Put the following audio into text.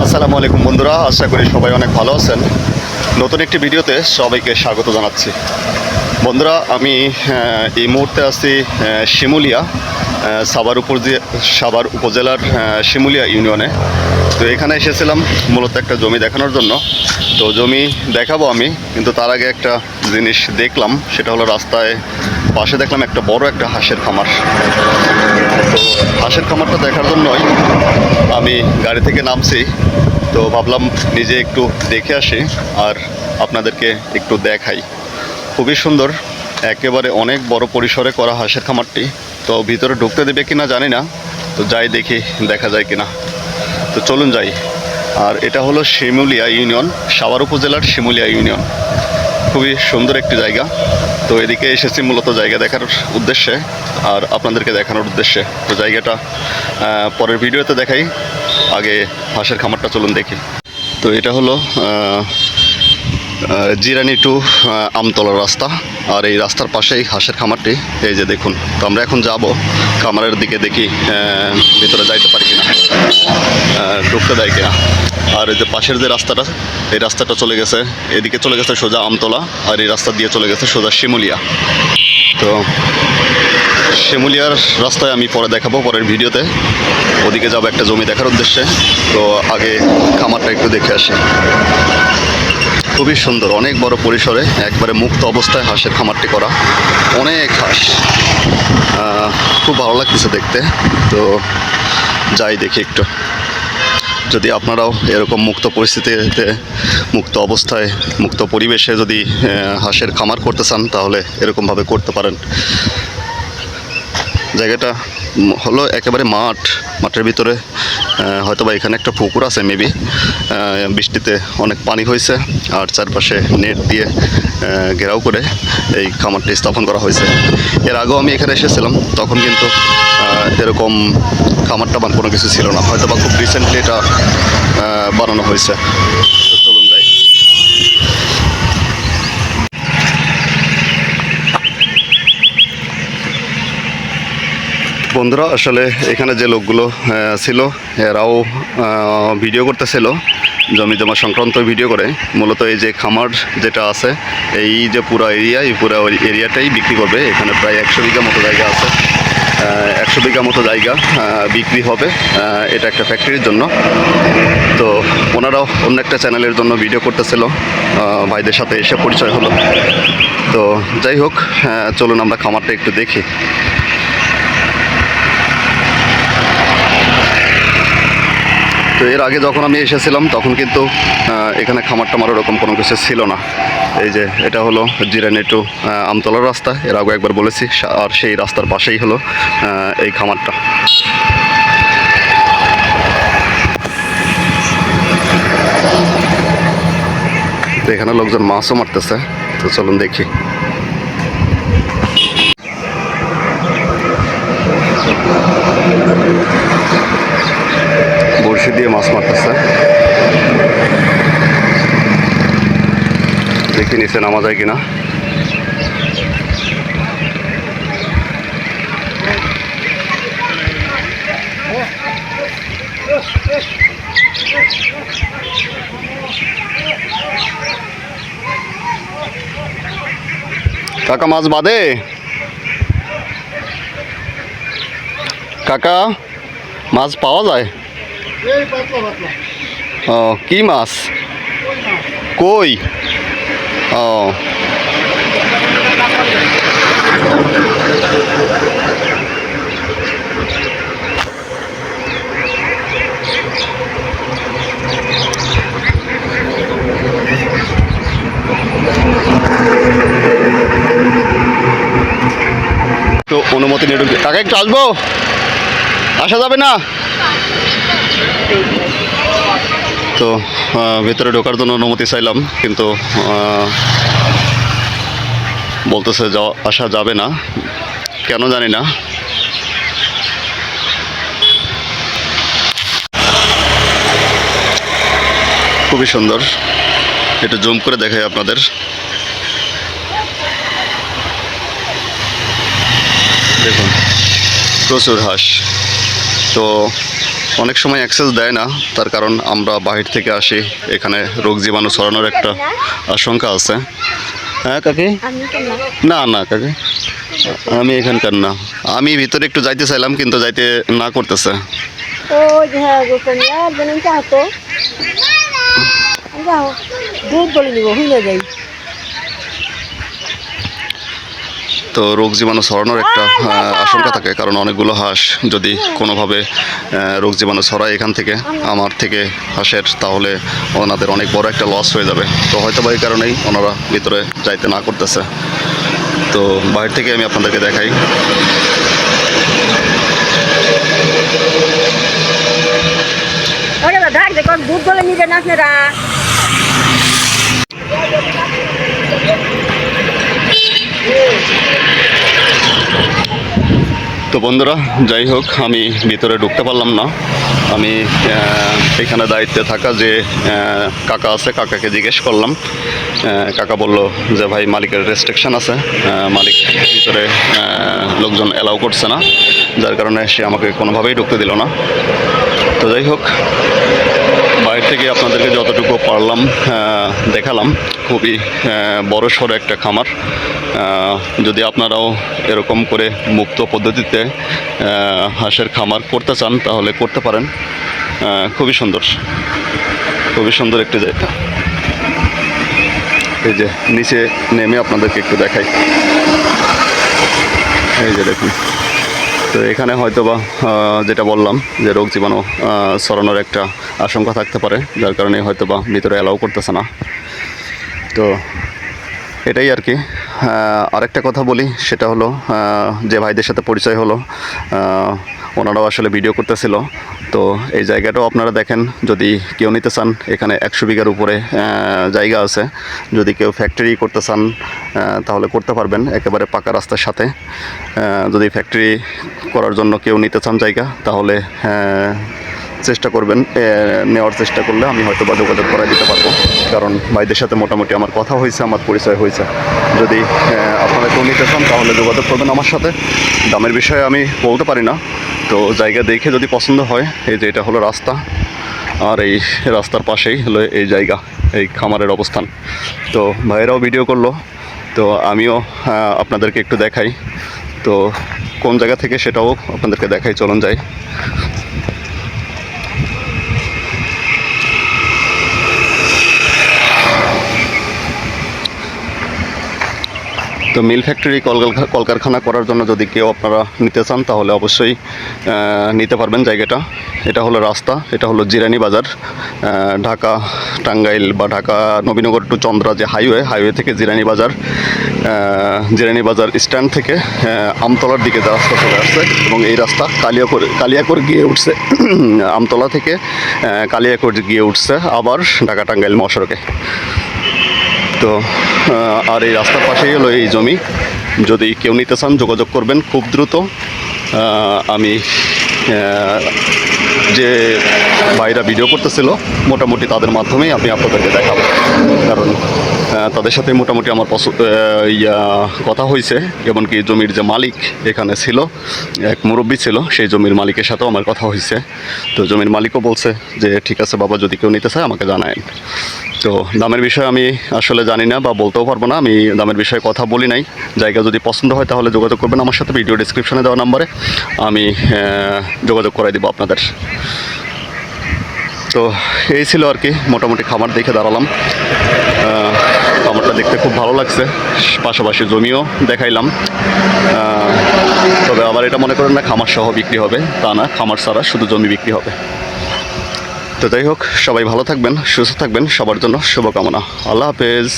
আসসালামু আলাইকুম বন্ধুরা, আশা করি সবাই অনেক ভালো আছেন। নতুন একটি ভিডিওতে সবাইকে স্বাগত জানাচ্ছি। বন্ধুরা, আমি এই মুহূর্তে আছি শিমুলিয়া, সাভার উপজেলার শিমুলিয়া ইউনিয়নে। তো এখানে এসেছিলাম মূলত একটা জমি দেখানোর জন্য। তো জমি দেখাবো আমি, কিন্তু তার আগে একটা জিনিস দেখলাম, সেটা হলো রাস্তায় পাশে দেখলাম একটা বড় একটা হাঁসের খামার। তো হাঁসের খামারটা দেখার জন্যই আমি গাড়ি থেকে নামছি। তো ভাবলাম নিজে একটু দেখে আসি আর আপনাদেরকে একটু দেখাই। খুবই সুন্দর, একেবারে অনেক বড় পরিসরে করা হাঁসের খামারটি। তো ভিতরে ঢুকতে দেবে কিনা জানি না, তো যাই দেখি দেখা যায় কিনা। তো চলুন যাই। আর এটা হলো শিমুলিয়া ইউনিয়ন, সাভার উপজেলার শিমুলিয়া ইউনিয়ন। খুবই সুন্দর একটি জায়গা। তো এদিকে এসেছি মূলত জায়গা দেখার উদ্দেশ্যে আর আপনাদেরকে দেখানোর উদ্দেশ্যে। তো জায়গাটা পরের ভিডিওতে দেখাই, আগে হাঁসের খামারটা চলুন দেখি। তো এটা হলো জিরানি টু আমতলার রাস্তা, আর এই রাস্তার পাশেই হাঁসের খামারটি। এই যে দেখুন। তো আমরা এখন যাব খামারের দিকে, দেখি ভিতরে যাইতে পারি কিনা, ঢুকতে দেয় কিনা। আর এই যে পাশের যে রাস্তাটা, এই রাস্তাটা চলে গেছে, এদিকে চলে গেছে সোজা আমতলা, আর এই রাস্তা দিয়ে চলে গেছে সোজা শিমুলিয়া। তো শিমুলিয়ার রাস্তায় আমি পরে দেখাবো পরের ভিডিওতে। ওদিকে যাবো একটা জমি দেখার উদ্দেশ্যে। তো আগে খামারটা একটু দেখে আসি। খুবই সুন্দর, অনেক বড় পরিসরে একবারে মুক্ত অবস্থায় হাঁসের খামারটি করা। অনেক হাঁস, খুব ভালো লাগতেছে দেখতে। তো যাই দেখি একটু, যদি আপনারাও এরকম মুক্ত পরিস্থিতিতে, মুক্ত অবস্থায়, মুক্ত পরিবেশে যদি হাঁসের খামার করতে চান, তাহলে এরকমভাবে করতে পারেন। জায়গাটা হলো একেবারে মাঠের ভিতরে। হয়তোবা এখানে একটা পুকুর আছে মেবি। বৃষ্টিতে অনেক পানি হয়েছে, আর চারপাশে নেট দিয়ে ঘেরাও করে এই খামারটি স্থাপন করা হয়েছে। এর আগেও আমি এখানে এসেছিলাম, তখন কিন্তু এরকম খামার টামার কোনো কিছু ছিল না। হয়তোবা খুব রিসেন্টলি এটা বানানো হয়েছে। তো চলুন যাই। বন্ধুরা, আসলে এখানে যে লোকগুলো ছিল, এরাও ভিডিও করতেছিল, জমি জমা সংক্রান্ত ভিডিও করে। মূলত এই যে খামার যেটা আছে, এই যে পুরো এরিয়া, এই পুরো এরিয়াটাই বিক্রি করবে। এখানে প্রায় 100 বিঘা মতো জায়গা আছে। 100 বিঘা মতো জায়গা বিক্রি হবে, এটা একটা ফ্যাক্টরির জন্য। তো ওনারাও অন্য একটা চ্যানেলের জন্য ভিডিও করতেছিল, ভাইদের সাথে এসে পরিচয় হলো। তো যাই হোক, চলুন আমরা খামারটা একটু দেখি। তো এর আগে যখন আমি এসেছিলাম, তখন কিন্তু এখানে খামার টামার ওরকম কোনো কিছু ছিল না। এই যে এটা হলো জিরানি টু আমতলার রাস্তা, এর আগে একবার বলেছি, আর সেই রাস্তার পাশেই হলো এই খামারটা। তো এখানে লোকজন মাছও মারতেছে। তো চলুন দেখি। বড়শি দিয়ে মাছ মারতেছে। দেখি নিচে নামা যায় কিনা। কাকা মাছ বাঁধে? কাকা মাছ পাওয়া যায়? ও, কি মাছ? কই? ও, তো অনুমতি নিয়ে ঢুকবে। কাকা একটু আসবো? আসা যাবে না? তো ভেতরে ঢোকার জন্য অনুমতি চাইলাম, কিন্তু বলতেছে আসা যাবে না, কেন জানি না। খুবই সুন্দর, একটু জুম করে দেখাই আপনাদের। দেখুন, প্রচুর হাঁস। তো অনেক সময় অ্যাক্সেস দেয় না, তার কারণ আমরা বাহির থেকে আসি, এখানে রোগ জীবাণু ছড়ানোর একটা আশঙ্কা আছে। হ্যাঁ কাকি, না না কাকি, আমি এখানকার না, আমি ভিতরে একটু যাইতে চাইলাম কিন্তু যাইতে না করতেছে। তো রোগ জীবাণু ছড়ানোর একটা আশঙ্কা থাকে, কারণ অনেকগুলো হাঁস যদি কোনোভাবে রোগ জীবাণু ছড়ায় এখান থেকে, আমার থেকে হাঁসের, তাহলে ওনাদের অনেক বড় একটা লস হয়ে যাবে। তো হয়তো বা এই কারণেই ওনারা ভিতরে যাইতে না করতেছে। তো বাইরে থেকে আমি আপনাদেরকে দেখাই। দুধ বলে নিবেন আপনারা। তো বন্ধুরা, যাই হোক, আমি ভিতরে ঢুকতে পারলাম না। আমি এখানে দায়িত্বে থাকা যে কাকা আছে, কাকাকে জিজ্ঞেস করলাম। কাকা বলল যে ভাই মালিকের রেস্ট্রিকশন আছে, মালিক ভিতরে লোকজন অ্যালাউ করছে না, যার কারণে সে আমাকে কোনোভাবেই ঢুকতে দিল না। তো যাই হোক, বাইরে থেকে আপনাদেরকে যতটুকু পারলাম দেখালাম। খুবই বড় সড়ো একটা খামার। যদি আপনারাও এরকম করে মুক্ত পদ্ধতিতে হাঁসের খামার করতে চান তাহলে করতে পারেন। খুবই সুন্দর, খুবই সুন্দর একটি জায়গা। এই যে নিচে নেমে আপনাদেরকে একটু দেখাই, এই যে দেখুন। তো এখানে হয়তো বা যেটা বললাম যে রোগ জীবাণু ছড়ানোর একটা আশঙ্কা থাকতে পারে, যার কারণে হয়তো বা ভিতরে অ্যালাউ করতেছে না। তো এটাই আর কি। আরেকটা কথা বলি, সেটা হলো যে ভাইদের সাথে পরিচয় হলো, ওনারাও আসলে ভিডিও করতেছিল। তো এই জায়গাটাও আপনারা দেখেন, যদি কেউ নিতে চান, এখানে 100 বিঘার উপরে জায়গা আছে। যদি কেউ ফ্যাক্টরি করতে চান তাহলে করতে পারবেন, একেবারে পাকা রাস্তার সাথে। যদি ফ্যাক্টরি করার জন্য কেউ নিতে চান জায়গা, তাহলে চেষ্টা করবেন, নেওয়ার চেষ্টা করলে আমি হয়তো বা যোগাযোগ করাই দিতে পারবো। কারণ ভাইদের সাথে মোটামুটি আমার কথা হয়েছে, আমার পরিচয় হয়েছে। যদি আপনারা কেউ নিতে চান তাহলে যোগাযোগ করবেন আমার সাথে। দামের বিষয়ে আমি বলতে পারি না। তো জায়গা দেখে যদি পছন্দ হয়, এই যে এটা হলো রাস্তা, আর এই রাস্তার পাশেই হলো এই জায়গা, এই খামারের অবস্থান। তো ভাইয়েরাও ভিডিও করলো, তো আমিও আপনাদেরকে একটু দেখাই। তো কোন জায়গা থেকে সেটাও আপনাদেরকে দেখাই, চলুন যাই। তো মিল ফ্যাক্টরি, কলকারখানা করার জন্য যদি কেউ আপনারা নিতে চান তাহলে অবশ্যই নিতে পারবেন জায়গাটা। এটা হলো রাস্তা, এটা হলো জিরানি বাজার, ঢাকা টাঙ্গাইল বা ঢাকা নবীনগর টু চন্দ্রা যে হাইওয়ে থেকে জিরানি বাজার স্ট্যান্ড থেকে আমতলার দিকে যে রাস্তা চলে আসছে, এবং এই রাস্তা কালিয়াকৈর গিয়ে উঠছে। আমতলা থেকে কালিয়াকৈর গিয়ে উঠছে আবার ঢাকা টাঙ্গাইল মহাসড়কে। তো আর এই রাস্তার পাশেই হলো এই জমি। যদি কেউ নিতে চান যোগাযোগ করবেন খুব দ্রুত। আমি যে ভাইরা ভিডিও করতেছিল মোটামুটি তাদের মাধ্যমেই আমি আপনাদেরকে দেখাবো, কারণ তাদের সাথে মোটামুটি আমার কথা হয়েছে। এমনকি জমির যে মালিক এখানে ছিল, এক মুরব্বী ছিল, সেই জমির মালিকের সাথেও আমার কথা হয়েছে। তো জমির মালিকও বলছে যে ঠিক আছে বাবা, যদি কেউ নিতে চায় আমাকে জানায়েন। তো দামের বিষয়ে আমি আসলে জানি না বা বলতেও পারবো না, আমি দামের বিষয়ে কথা বলি নাই। জায়গা যদি পছন্দ হয় তাহলে যোগাযোগ করবেন আমার সাথে, ভিডিও ডিসক্রিপশনে দেওয়া নাম্বারে আমি যোগাযোগ করাই দেবো আপনাদের। তো এই ছিল আর কি, মোটামুটি খামার দেখে দাঁড়ালাম। খামারটা দেখতে খুব ভালো লাগছে, পাশাপাশি জমিও দেখাইলাম। তবে আবার এটা মনে করেন না খামার সহ বিক্রি হবে, তা না, খামার ছাড়া শুধু জমি বিক্রি হবে। তো যাই হোক, সবাই ভালো থাকবেন, সুস্থ থাকবেন, সবার জন্য শুভকামনা। আল্লাহ হাফেজ।